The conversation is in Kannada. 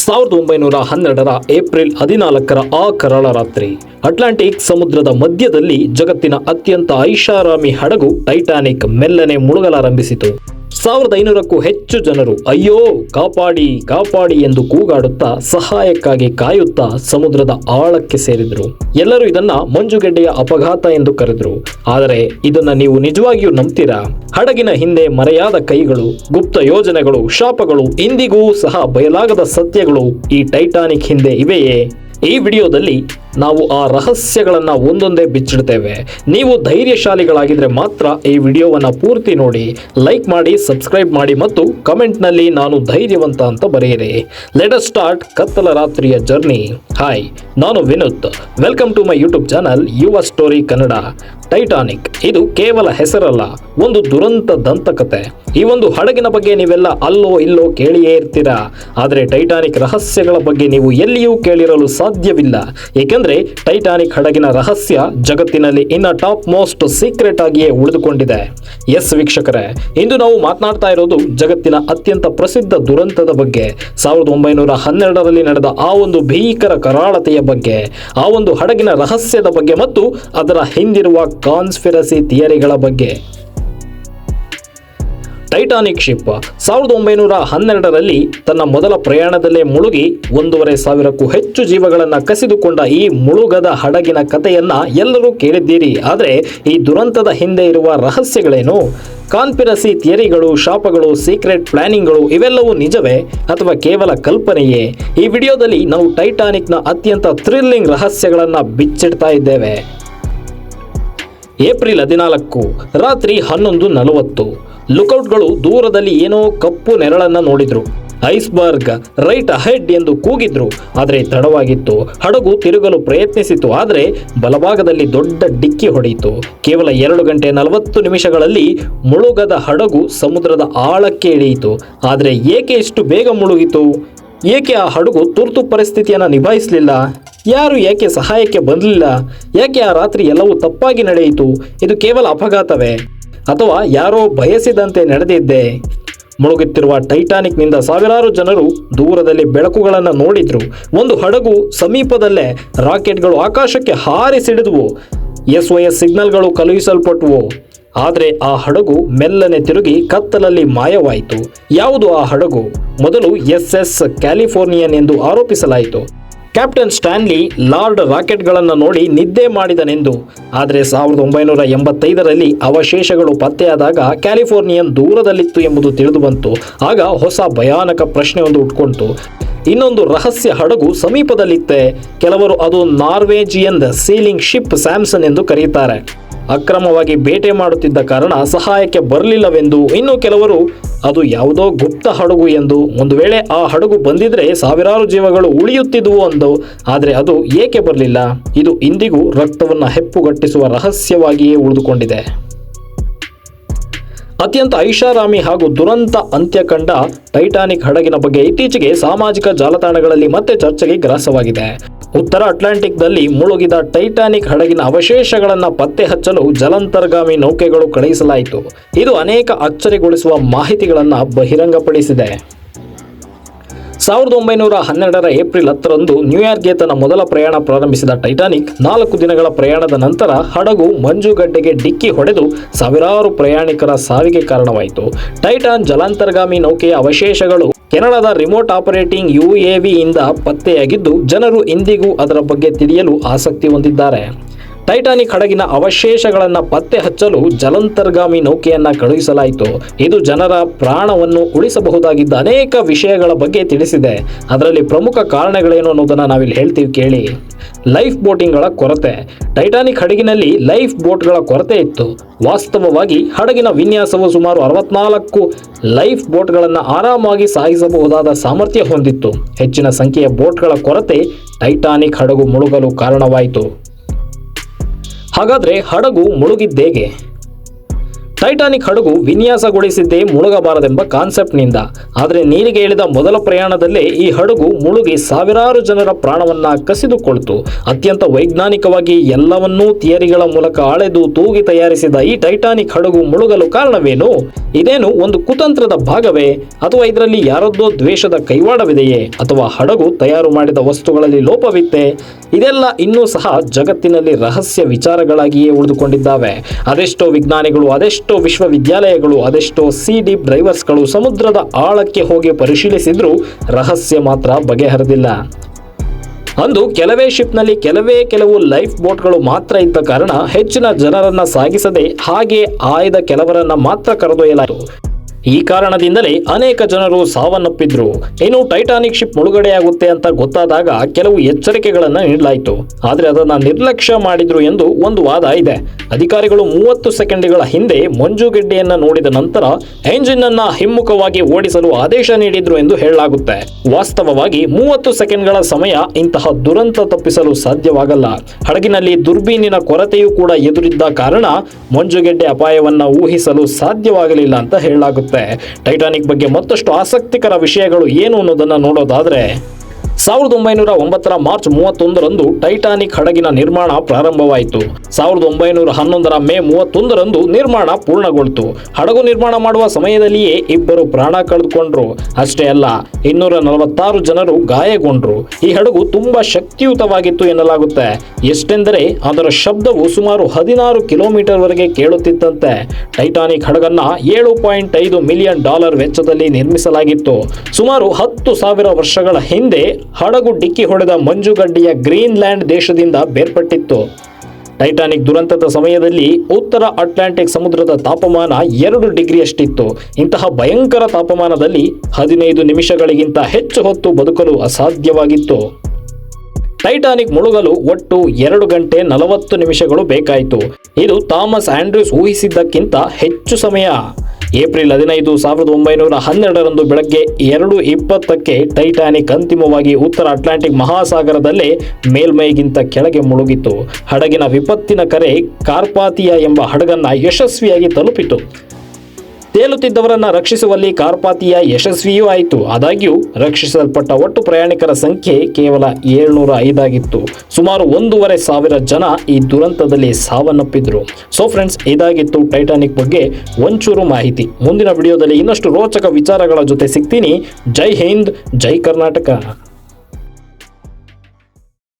1912 ಏಪ್ರಿಲ್ 14 ಆ ಕರಾಳ ರಾತ್ರಿ ಅಟ್ಲಾಂಟಿಕ್ ಸಮುದ್ರದ ಮಧ್ಯದಲ್ಲಿ ಜಗತ್ತಿನ ಅತ್ಯಂತ ಐಷಾರಾಮಿ ಹಡಗು ಟೈಟಾನಿಕ್ ಮೆಲ್ಲನೆ ಮುಳುಗಲಾರಂಭಿಸಿತು. 1500ಕ್ಕೂ ಹೆಚ್ಚು ಜನರು ಅಯ್ಯೋ ಕಾಪಾಡಿ ಕಾಪಾಡಿ ಎಂದು ಕೂಗಾಡುತ್ತಾ ಸಹಾಯಕ್ಕಾಗಿ ಕಾಯುತ್ತಾ ಸಮುದ್ರದ ಆಳಕ್ಕೆ ಸೇರಿದ್ರು. ಎಲ್ಲರೂ ಇದನ್ನ ಮಂಜುಗೆಡ್ಡೆಯ ಅಪಘಾತ ಎಂದು ಕರೆದ್ರು. ಆದರೆ ಇದನ್ನ ನೀವು ನಿಜವಾಗಿಯೂ ನಂಬ್ತೀರಾ? ಹಡಗಿನ ಹಿಂದೆ ಮರೆಯಾದ ಕೈಗಳು, ಗುಪ್ತ ಯೋಜನೆಗಳು, ಶಾಪಗಳು, ಇಂದಿಗೂ ಸಹ ಬಯಲಾಗದ ಸತ್ಯಗಳು ಈ ಟೈಟಾನಿಕ್ ಹಿಂದೆ ಇವೆಯೇ? ಈ ವಿಡಿಯೋದಲ್ಲಿ ನಾವು ಆ ರಹಸ್ಯಗಳನ್ನು ಒಂದೊಂದೇ ಬಿಚ್ಚಿಡ್ತೇವೆ. ನೀವು ಧೈರ್ಯಶಾಲಿಗಳಾಗಿದ್ರೆ ಮಾತ್ರ ಈ ವಿಡಿಯೋವನ್ನು ಪೂರ್ತಿ ನೋಡಿ, ಲೈಕ್ ಮಾಡಿ, ಸಬ್ಸ್ಕ್ರೈಬ್ ಮಾಡಿ ಮತ್ತು ಕಮೆಂಟ್ನಲ್ಲಿ ನಾನು ಧೈರ್ಯವಂತ ಅಂತ ಬರೆಯಿರಿ. ಲೆಟ್ ಅಸ್ ಸ್ಟಾರ್ಟ್ ಕತ್ತಲ ರಾತ್ರಿಯ ಜರ್ನಿ. ಹಾಯ್, ನಾನು Vinuth. Welcome to my YouTube channel Yuva story Kannada. Titanic ಇದು ಕೇವಲ ಹೆಸರಲ್ಲ, ಒಂದು ದುರಂತ ದಂತಕತೆ. ಈ ಒಂದು ಹಡಗಿನ ಬಗ್ಗೆ ನೀವೆಲ್ಲ ಅಲ್ಲೋ ಇಲ್ಲೋ ಕೇಳಿಯೇ ಇರ್ತೀರಾ, ಆದರೆ ಟೈಟಾನಿಕ್ ರಹಸ್ಯಗಳ ಬಗ್ಗೆ ನೀವು ಎಲ್ಲಿಯೂ ಕೇಳಿರಲು ಸಾಧ್ಯವಿಲ್ಲ. ಏಕೆಂದ್ರೆ ಟೈಟಾನಿಕ್ ಹಡಗಿನ ರಹಸ್ಯ ಜಗತ್ತಿನಲ್ಲಿ ಇನ್ನ ಟಾಪ್ ಮೋಸ್ಟ್ ಸೀಕ್ರೆಟ್ ಆಗಿಯೇ ಉಳಿದುಕೊಂಡಿದೆ. ಎಸ್ ವೀಕ್ಷಕರೇ, ಇಂದು ನಾವು ಮಾತನಾಡ್ತಾ ಇರೋದು ಜಗತ್ತಿನ ಅತ್ಯಂತ ಪ್ರಸಿದ್ಧ ದುರಂತದ ಬಗ್ಗೆ, 1912ರಲ್ಲಿ ನಡೆದ ಆ ಒಂದು ಭೀಕರ ಕರಾಳತೆಯ ಬಗ್ಗೆ, ಆ ಒಂದು ಹಡಗಿನ ರಹಸ್ಯದ ಬಗ್ಗೆ ಮತ್ತು ಅದರ ಹಿಂದಿರುವ ಕಾನ್ಸ್ಪಿರಸಿ ಥಿಯರಿಗಳ ಬಗ್ಗೆ. ಟೈಟಾನಿಕ್ ಶಿಪ್ 1912ರಲ್ಲಿ ತನ್ನ ಮೊದಲ ಪ್ರಯಾಣದಲ್ಲೇ ಮುಳುಗಿ 1500ಕ್ಕೂ ಹೆಚ್ಚು ಜೀವಗಳನ್ನು ಕಸಿದುಕೊಂಡ ಈ ಮುಳುಗದ ಹಡಗಿನ ಕಥೆಯನ್ನ ಎಲ್ಲರೂ ಕೇಳಿದ್ದೀರಿ. ಆದರೆ ಈ ದುರಂತದ ಹಿಂದೆ ಇರುವ ರಹಸ್ಯಗಳೇನು? ಕಾನ್ಸ್ಪಿರಸಿ ಥಿಯರಿಗಳು, ಶಾಪಗಳು, ಸೀಕ್ರೆಟ್ ಪ್ಲಾನಿಂಗ್ಗಳು ಇವೆಲ್ಲವೂ ನಿಜವೇ ಅಥವಾ ಕೇವಲ ಕಲ್ಪನೆಯೇ? ಈ ವಿಡಿಯೋದಲ್ಲಿ ನಾವು ಟೈಟಾನಿಕ್ನ ಅತ್ಯಂತ ಥ್ರಿಲ್ಲಿಂಗ್ ರಹಸ್ಯಗಳನ್ನು ಬಿಚ್ಚಿಡ್ತಾ ಇದ್ದೇವೆ. ಏಪ್ರಿಲ್ 14 ರಾತ್ರಿ 11:40 ಲುಕೌಟ್ಗಳು ದೂರದಲ್ಲಿ ಏನೋ ಕಪ್ಪು ನೆರಳನ್ನ ನೋಡಿದ್ರು. ಐಸ್ಬರ್ಗ್ ರೈಟ್ ಅಹೆಡ್ ಎಂದು ಕೂಗಿದ್ರು. ಆದರೆ ತಡವಾಗಿತ್ತು. ಹಡಗು ತಿರುಗಲು ಪ್ರಯತ್ನಿಸಿತು, ಆದರೆ ಬಲಭಾಗದಲ್ಲಿ ದೊಡ್ಡ ಡಿಕ್ಕಿ ಹೊಡೆಯಿತು. ಕೇವಲ 2 ಗಂಟೆ 40 ನಿಮಿಷಗಳಲ್ಲಿ ಮುಳುಗದ ಹಡಗು ಸಮುದ್ರದ ಆಳಕ್ಕೆ ಇಳಿಯಿತು. ಆದರೆ ಏಕೆ ಇಷ್ಟು ಬೇಗ ಮುಳುಗಿತು? ಏಕೆ ಆ ಹಡಗು ತುರ್ತು ಪರಿಸ್ಥಿತಿಯನ್ನು ನಿಭಾಯಿಸಲಿಲ್ಲ? ಯಾರು ಏಕೆ ಸಹಾಯಕ್ಕೆ ಬರಲಿಲ್ಲ? ಯಾಕೆ ಆ ರಾತ್ರಿ ಎಲ್ಲವೂ ತಪ್ಪಾಗಿ ನಡೆಯಿತು? ಇದು ಕೇವಲ ಅಪಘಾತವೇ ಅಥವಾ ಯಾರೋ ಬಯಸಿದಂತೆ ನಡೆದಿದ್ದೆ? ಮುಳುಗುತ್ತಿರುವ ಟೈಟಾನಿಕ್ನಿಂದ ಸಾವಿರಾರು ಜನರು ದೂರದಲ್ಲಿ ಬೆಳಕುಗಳನ್ನು ನೋಡಿದ್ರು. ಒಂದು ಹಡಗು ಸಮೀಪದಲ್ಲೇ ರಾಕೆಟ್ಗಳು ಆಕಾಶಕ್ಕೆ ಹಾರಿಸಿಡಿದವು. SOS ಸಿಗ್ನಲ್ಗಳು ಕಳುಹಿಸಲ್ಪಟ್ಟವು. ಆದರೆ ಆ ಹಡಗು ಮೆಲ್ಲನೆ ತಿರುಗಿ ಕತ್ತಲಲ್ಲಿ ಮಾಯವಾಯಿತು. ಯಾವುದು ಆ ಹಡಗು? ಮೊದಲು SS ಕ್ಯಾಲಿಫೋರ್ನಿಯನ್ ಎಂದು ಆರೋಪಿಸಲಾಯಿತು. ಕ್ಯಾಪ್ಟನ್ ಸ್ಟ್ಯಾನ್ಲಿ ಲಾರ್ಡ್ ರಾಕೆಟ್ಗಳನ್ನು ನೋಡಿ ನಿದ್ದೆ ಮಾಡಿದನೆಂದು. ಆದರೆ 1985ರಲ್ಲಿ ಅವಶೇಷಗಳು ಪತ್ತೆಯಾದಾಗ ಕ್ಯಾಲಿಫೋರ್ನಿಯನ್ ದೂರದಲ್ಲಿತ್ತು ಎಂಬುದು ತಿಳಿದುಬಂತು. ಆಗ ಹೊಸ ಭಯಾನಕ ಪ್ರಶ್ನೆಯೊಂದು ಉಟ್ಕೊಂಡಿತು. ಇನ್ನೊಂದು ರಹಸ್ಯ ಹಡಗು ಸಮೀಪದಲ್ಲಿತ್ತೆ. ಕೆಲವರು ಅದು ನಾರ್ವೇಜಿಯನ್ ಸೀಲಿಂಗ್ ಶಿಪ್ ಸ್ಯಾಮ್ಸನ್ ಎಂದು ಕರೆಯುತ್ತಾರೆ. ಅಕ್ರಮವಾಗಿ ಬೇಟೆ ಮಾಡುತ್ತಿದ್ದ ಕಾರಣ ಸಹಾಯಕ್ಕೆ ಬರಲಿಲ್ಲವೆಂದು. ಇನ್ನು ಕೆಲವರು ಅದು ಯಾವುದೋ ಗುಪ್ತ ಹಡಗು ಎಂದು. ಒಂದು ವೇಳೆ ಆ ಹಡಗು ಬಂದಿದ್ರೆ ಸಾವಿರಾರು ಜೀವಗಳು ಉಳಿಯುತ್ತಿದ್ವು ಎಂದು. ಆದರೆ ಅದು ಏಕೆ ಬರಲಿಲ್ಲ? ಇದು ಇಂದಿಗೂ ರಕ್ತವನ್ನು ಹೆಪ್ಪುಗಟ್ಟಿಸುವ ರಹಸ್ಯವಾಗಿಯೇ ಉಳಿದುಕೊಂಡಿದೆ. ಅತ್ಯಂತ ಐಷಾರಾಮಿ ಹಾಗೂ ದುರಂತ ಅಂತ್ಯ ಕಂಡ ಟೈಟಾನಿಕ್ ಹಡಗಿನ ಬಗ್ಗೆ ಇತ್ತೀಚೆಗೆ ಸಾಮಾಜಿಕ ಜಾಲತಾಣಗಳಲ್ಲಿ ಮತ್ತೆ ಚರ್ಚೆಗೆ ಗ್ರಾಸವಾಗಿದೆ. ಉತ್ತರ ಅಟ್ಲಾಂಟಿಕ್ನಲ್ಲಿ ಮುಳುಗಿದ ಟೈಟಾನಿಕ್ ಹಡಗಿನ ಅವಶೇಷಗಳನ್ನು ಪತ್ತೆ ಹಚ್ಚಲು ಜಲಾಂತರ್ಗಾಮಿ ನೌಕೆಗಳು ಕಳುಹಿಸಲಾಯಿತು. ಇದು ಅನೇಕ ಅಚ್ಚರಿಗೊಳಿಸುವ ಮಾಹಿತಿಗಳನ್ನು ಬಹಿರಂಗಪಡಿಸಿದೆ. 1912 ಏಪ್ರಿಲ್ 10ರಂದು ನ್ಯೂಯಾರ್ಕ್ಗೆ ತನ್ನ ಮೊದಲ ಪ್ರಯಾಣ ಪ್ರಾರಂಭಿಸಿದ ಟೈಟಾನಿಕ್ 4 ದಿನಗಳ ಪ್ರಯಾಣದ ನಂತರ ಹಡಗು ಮಂಜುಗಡ್ಡೆಗೆ ಡಿಕ್ಕಿ ಹೊಡೆದು ಸಾವಿರಾರು ಪ್ರಯಾಣಿಕರ ಸಾವಿಗೆ ಕಾರಣವಾಯಿತು. ಟೈಟಾನ್ ಜಲಾಂತರ್ಗಾಮಿ ನೌಕೆಯ ಅವಶೇಷಗಳು ಕೆನಡಾದ ರಿಮೋಟ್ ಆಪರೇಟಿಂಗ್ UAV ಇಂದ ಪತ್ತೆಯಾಗಿದ್ದು, ಜನರು ಇಂದಿಗೂ ಅದರ ಬಗ್ಗೆ ತಿಳಿಯಲು ಆಸಕ್ತಿ ಹೊಂದಿದ್ದಾರೆ. ಟೈಟಾನಿಕ್ ಹಡಗಿನ ಅವಶೇಷಗಳನ್ನು ಪತ್ತೆ ಹಚ್ಚಲು ಜಲಾಂತರ್ಗಾಮಿ ನೌಕೆಯನ್ನ ಕಳುಹಿಸಲಾಯಿತು. ಇದು ಜನರ ಪ್ರಾಣವನ್ನು ಉಳಿಸಬಹುದಾಗಿದ್ದ ಅನೇಕ ವಿಷಯಗಳ ಬಗ್ಗೆ ತಿಳಿಸಿದೆ. ಅದರಲ್ಲಿ ಪ್ರಮುಖ ಕಾರಣಗಳೇನು ಅನ್ನೋದನ್ನು ನಾವಿಲ್ಲಿ ಹೇಳ್ತೀವಿ ಕೇಳಿ. ಲೈಫ್ ಬೋಟಿಂಗ್ಗಳ ಕೊರತೆ. ಟೈಟಾನಿಕ್ ಹಡಗಿನಲ್ಲಿ ಲೈಫ್ ಬೋಟ್ಗಳ ಕೊರತೆ ಇತ್ತು. ವಾಸ್ತವವಾಗಿ ಹಡಗಿನ ವಿನ್ಯಾಸವು ಸುಮಾರು 64 ಲೈಫ್ ಬೋಟ್ಗಳನ್ನು ಆರಾಮಾಗಿ ಸಾಗಿಸಬಹುದಾದ ಸಾಮರ್ಥ್ಯ ಹೊಂದಿತ್ತು. ಹೆಚ್ಚಿನ ಸಂಖ್ಯೆಯ ಬೋಟ್ಗಳ ಕೊರತೆ ಟೈಟಾನಿಕ್ ಹಡಗು ಮುಳುಗಲು ಕಾರಣವಾಯಿತು. ಹಾಗಾದ್ರೆ ಹಡಗು ಮುಳುಗಿದ್ದೇಗೆ? ಟೈಟಾನಿಕ್ ಹಡಗು ವಿನ್ಯಾಸಗೊಳಿಸಿದ್ದೇ ಮುಳುಗಬಾರದೆಂಬ ಕಾನ್ಸೆಪ್ಟ್ನಿಂದ. ಆದರೆ ನೀರಿಗೆ ಇಳಿದ ಮೊದಲ ಪ್ರಯಾಣದಲ್ಲೇ ಈ ಹಡಗು ಮುಳುಗಿ ಸಾವಿರಾರು ಜನರ ಪ್ರಾಣವನ್ನ ಕಸಿದುಕೊಳ್ತು. ಅತ್ಯಂತ ವೈಜ್ಞಾನಿಕವಾಗಿ ಎಲ್ಲವನ್ನೂ ಥಿಯರಿಗಳ ಮೂಲಕ ಅಳೆದು ತೂಗಿ ತಯಾರಿಸಿದ ಈ ಟೈಟಾನಿಕ್ ಹಡಗು ಮುಳುಗಲು ಕಾರಣವೇನು? ಇದೇನು ಒಂದು ಕುತಂತ್ರದ ಭಾಗವೇ, ಅಥವಾ ಇದರಲ್ಲಿ ಯಾರದ್ದೋ ದ್ವೇಷದ ಕೈವಾಡವಿದೆಯೇ, ಅಥವಾ ಹಡಗು ತಯಾರು ಮಾಡಿದ ವಸ್ತುಗಳಲ್ಲಿ ಲೋಪವಿತ್ತೆ? ಇದೆಲ್ಲ ಇನ್ನೂ ಸಹ ಜಗತ್ತಿನಲ್ಲಿ ರಹಸ್ಯ ವಿಚಾರಗಳಾಗಿಯೇ ಉಳಿದುಕೊಂಡಿದ್ದಾವೆ. ಅದೆಷ್ಟೋ ವಿಜ್ಞಾನಿಗಳು, ಅದೆಷ್ಟೋ ವಿಶ್ವವಿದ್ಯಾಲಯಗಳು, ಅದೆಷ್ಟೋ ಸಿ ಡೀಪ್ ಡ್ರೈವರ್ಸ್ಗಳು ಸಮುದ್ರದ ಆಳಕ್ಕೆ ಹೋಗಿ ಪರಿಶೀಲಿಸಿದ್ರೂ ರಹಸ್ಯ ಮಾತ್ರ ಬಗೆಹರಿದಿಲ್ಲ. ಅಂದು ಕೆಲವೇ ಶಿಪ್ನಲ್ಲಿ ಕೆಲವು ಲೈಫ್ ಬೋಟ್ಗಳು ಮಾತ್ರ ಇದ್ದ ಕಾರಣ ಹೆಚ್ಚಿನ ಜನರನ್ನ ಸಾಗಿಸದೆ ಹಾಗೆ ಆಯ್ದ ಕೆಲವರನ್ನ ಮಾತ್ರ ಕರೆದೊಯ್ಯಲಾಯಿತು. ಈ ಕಾರಣದಿಂದಲೇ ಅನೇಕ ಜನರು ಸಾವನ್ನಪ್ಪಿದ್ರು. ಇನ್ನು ಟೈಟಾನಿಕ್ ಶಿಪ್ ಮುಳುಗಡೆಯಾಗುತ್ತೆ ಅಂತ ಗೊತ್ತಾದಾಗ ಕೆಲವು ಎಚ್ಚರಿಕೆಗಳನ್ನು ನೀಡಲಾಯಿತು. ಆದರೆ ಅದನ್ನ ನಿರ್ಲಕ್ಷ್ಯ ಮಾಡಿದ್ರು ಎಂದು ಒಂದು ವಾದ ಇದೆ. ಅಧಿಕಾರಿಗಳು 30 ಸೆಕೆಂಡ್ಗಳ ಹಿಂದೆ ಮಂಜುಗಡ್ಡೆಯನ್ನ ನೋಡಿದ ನಂತರ ಎಂಜಿನ್ ಅನ್ನ ಹಿಮ್ಮುಖವಾಗಿ ಓಡಿಸಲು ಆದೇಶ ನೀಡಿದ್ರು ಎಂದು ಹೇಳಲಾಗುತ್ತೆ. ವಾಸ್ತವವಾಗಿ 30 ಸೆಕೆಂಡ್ಗಳ ಸಮಯ ಇಂತಹ ದುರಂತ ತಪ್ಪಿಸಲು ಸಾಧ್ಯವಾಗಲ್ಲ. ಹಡಗಿನಲ್ಲಿ ದುರ್ಬೀನಿನ ಕೊರತೆಯೂ ಕೂಡ ಎದುರಿದ್ದ ಕಾರಣ ಮಂಜುಗಡ್ಡೆ ಅಪಾಯವನ್ನ ಊಹಿಸಲು ಸಾಧ್ಯವಾಗಲಿಲ್ಲ ಅಂತ ಹೇಳಲಾಗುತ್ತೆ. ಟೈಟಾನಿಕ್ ಬಗ್ಗೆ ಮತ್ತಷ್ಟು ಆಸಕ್ತಿಕರ ವಿಷಯಗಳು ಏನು ಅನ್ನೋದನ್ನ ನೋಡೋದಾದ್ರೆ, 1909 ಮಾರ್ಚ್ 31ರಂದು ಟೈಟಾನಿಕ್ ಹಡಗಿನ ನಿರ್ಮಾಣ ಪ್ರಾರಂಭವಾಯಿತು. 1911 ಮೇ 31ರಂದು ನಿರ್ಮಾಣ ಪೂರ್ಣಗೊಳ್ತು. ಹಡಗು ನಿರ್ಮಾಣ ಮಾಡುವ ಸಮಯದಲ್ಲಿಯೇ ಇಬ್ಬರು ಪ್ರಾಣ ಕಳೆದುಕೊಂಡ್ರು. ಅಷ್ಟೇ ಅಲ್ಲ, 246 ಜನರು ಗಾಯಗೊಂಡ್ರು. ಈ ಹಡಗು ತುಂಬಾ ಶಕ್ತಿಯುತವಾಗಿತ್ತು ಎನ್ನಲಾಗುತ್ತೆ. ಎಷ್ಟೆಂದರೆ ಅದರ ಶಬ್ದವು ಸುಮಾರು 16 ಕಿಲೋಮೀಟರ್ ವರೆಗೆ ಕೇಳುತ್ತಿತ್ತಂತೆ. ಟೈಟಾನಿಕ್ ಹಡಗನ್ನ $7.5 ಮಿಲಿಯನ್ ವೆಚ್ಚದಲ್ಲಿ ನಿರ್ಮಿಸಲಾಗಿತ್ತು. ಸುಮಾರು 10,000 ವರ್ಷಗಳ ಹಿಂದೆ ಹಡಗು ಡಿಕ್ಕಿ ಹೊಡೆದ ಮಂಜುಗಡ್ಡೆಯ ಗ್ರೀನ್ಲ್ಯಾಂಡ್ ದೇಶದಿಂದ ಬೇರ್ಪಟ್ಟಿತ್ತು. ಟೈಟಾನಿಕ್ ದುರಂತದ ಸಮಯದಲ್ಲಿ ಉತ್ತರ ಅಟ್ಲಾಂಟಿಕ್ ಸಮುದ್ರದ ತಾಪಮಾನ 2 ಡಿಗ್ರಿಯಷ್ಟಿತ್ತು. ಇಂತಹ ಭಯಂಕರ ತಾಪಮಾನದಲ್ಲಿ 15 ನಿಮಿಷಗಳಿಗಿಂತ ಹೆಚ್ಚು ಹೊತ್ತು ಬದುಕಲು ಅಸಾಧ್ಯವಾಗಿತ್ತು. ಟೈಟಾನಿಕ್ ಮುಳುಗಲು ಒಟ್ಟು 2 ಗಂಟೆ 40 ನಿಮಿಷಗಳು ಬೇಕಾಯಿತು. ಇದು ಥಾಮಸ್ ಆಂಡ್ರ್ಯೂಸ್ ಊಹಿಸಿದ್ದಕ್ಕಿಂತ ಹೆಚ್ಚು ಸಮಯ. ಏಪ್ರಿಲ್ 15, 1912ರಂದು ಬೆಳಗ್ಗೆ 2:20ಕ್ಕೆ ಟೈಟಾನಿಕ್ ಅಂತಿಮವಾಗಿ ಉತ್ತರ ಅಟ್ಲಾಂಟಿಕ್ ಮಹಾಸಾಗರದಲ್ಲೇ ಮೇಲ್ಮೈಗಿಂತ ಕೆಳಗೆ ಮುಳುಗಿತು. ಹಡಗಿನ ವಿಪತ್ತಿನ ಕರೆ ಕಾರ್ಪಾಥಿಯಾ ಎಂಬ ಹಡಗನ್ನ ಯಶಸ್ವಿಯಾಗಿ ತಲುಪಿತು. ತೇಲುತ್ತಿದ್ದವರನ್ನ ರಕ್ಷಿಸುವಲ್ಲಿ ಕಾರ್ಪಾಥಿಯಾ ಯಶಸ್ವಿಯೂ ಆಯಿತು. ಆದಾಗ್ಯೂ ರಕ್ಷಿಸಲ್ಪಟ್ಟ ಒಟ್ಟು ಪ್ರಯಾಣಿಕರ ಸಂಖ್ಯೆ ಕೇವಲ 705 ಆಗಿತ್ತು. ಸುಮಾರು 1,500 ಜನ ಈ ದುರಂತದಲ್ಲಿ ಸಾವನ್ನಪ್ಪಿದ್ರು. ಸೊ ಫ್ರೆಂಡ್ಸ್, ಇದಾಗಿತ್ತು ಟೈಟಾನಿಕ್ ಬಗ್ಗೆ ಒಂಚೂರು ಮಾಹಿತಿ. ಮುಂದಿನ ವಿಡಿಯೋದಲ್ಲಿ ಇನ್ನಷ್ಟು ರೋಚಕ ವಿಚಾರಗಳ ಜೊತೆ ಸಿಗ್ತೀನಿ. ಜೈ ಹಿಂದ್, ಜೈ ಕರ್ನಾಟಕ.